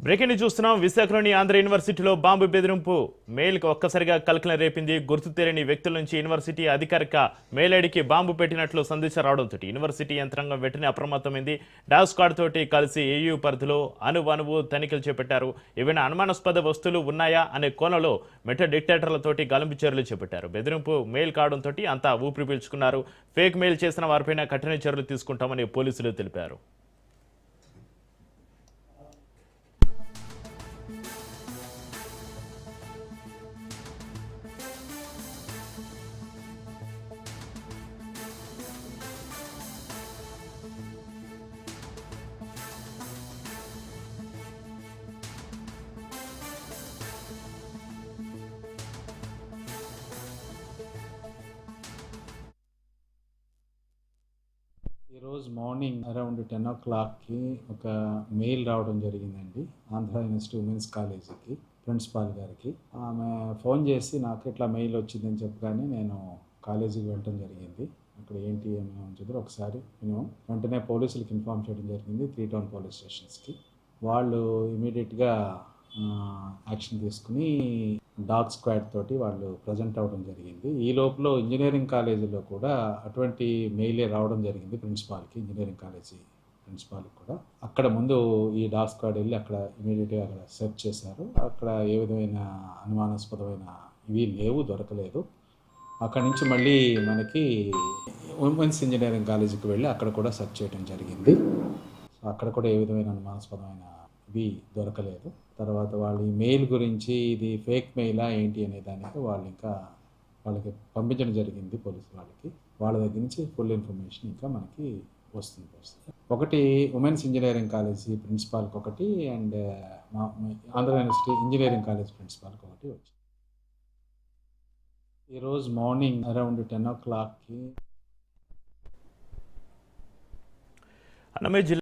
Breaking చూస్తున్నాం. విశాఖలోని ఆంధ్ర యూనివర్సిటీలో బాంబు బెదిరింపు మెయిల్కి ఒక్కసారిగా కలకలం రేపింది. గుర్తు తెలియని వ్యక్తుల నుంచి యూనివర్సిటీ అధికారిక మెయిల్ ఐడికి బాంబు పెట్టినట్లు సందేశం రావడంతో యూనివర్సిటీ యంత్రాంగం వెంటనే అప్రమత్తమైంది. డాగ్ స్క్వాడ్ తోటి కలిసి ఏయూ పరిధిలో అణువణువు తనిఖీలు చేపట్టారు. ఏవైనా అనుమానాస్పద వస్తువులు ఉన్నాయా అనే కోణంలో మెటల్ డిటెక్టర్లతోటి గాలింపు చర్యలు చేపట్టారు. బెదిరింపు మెయిల్ కావడంతో అంతా ఊపిరి పీల్చుకున్నారు. ఫేక్ మెయిల్ చేసిన వారిపైన కఠిన చర్యలు తీసుకుంటామని పోలీసులు తెలిపారు. ఈరోజు మార్నింగ్ అరౌండ్ 10 o'clockకి ఒక మెయిల్ రావడం జరిగిందండి. ఆంధ్ర యూనివర్సిటీ ఉమెన్స్ కాలేజీకి ప్రిన్సిపాల్ గారికి. ఆమె ఫోన్ చేసి నాకు ఇట్లా మెయిల్ వచ్చిందని చెప్పగానే నేను కాలేజీకి వెళ్ళడం జరిగింది. అక్కడ ఏంటి ఏమైనా ఉంటుందో ఒకసారి నేను వెంటనే పోలీసులకు ఇన్ఫార్మ్ చేయడం జరిగింది, 3 టౌన్ పోలీస్ స్టేషన్స్కి. వాళ్ళు ఇమీడియట్గా యాక్షన్ తీసుకుని డాగ్ స్క్వాడ్ తోటి వాళ్ళు ప్రజెంట్ అవ్వడం జరిగింది. ఈ లోపల ఇంజనీరింగ్ కాలేజీలో కూడా అటువంటి మెయిలే రావడం జరిగింది ప్రిన్సిపాల్కి, ఇంజనీరింగ్ కాలేజీ ప్రిన్సిపాల్కి కూడా. అక్కడ ముందు ఈ డాగ్ స్క్వాడ్ వెళ్ళి అక్కడ ఇమీడియట్గా అక్కడ సెర్చ్ చేశారు. అక్కడ ఏ విధమైన అనుమానాస్పదమైన ఇవి లేవు, దొరకలేదు. అక్కడి నుంచి మళ్ళీ మనకి ఉమెన్స్ ఇంజనీరింగ్ కాలేజీకి వెళ్ళి అక్కడ కూడా సెర్చ్ చేయడం జరిగింది. అక్కడ కూడా ఏ విధమైన అనుమానాస్పదమైన ఇవి దొరకలేదు. తర్వాత వాళ్ళు ఈ మెయిల్ గురించి ఇది ఫేక్ మెయిలా ఏంటి అనే దానికి వాళ్ళు ఇంకా వాళ్ళకి పంపించడం జరిగింది పోలీసు వాళ్ళకి. వాళ్ళ దగ్గర నుంచి ఫుల్ ఇన్ఫర్మేషన్ ఇంకా మనకి వస్తుంది. ఒకటి ఉమెన్స్ ఇంజనీరింగ్ కాలేజీ ప్రిన్సిపాల్కి ఒకటి, and Andhra university engineering college ప్రిన్సిపాల్కి ఒకటి వచ్చింది. ఈరోజు మార్నింగ్ అరౌండ్ 10 o'clockకి అన్నమయ్య జిల్లా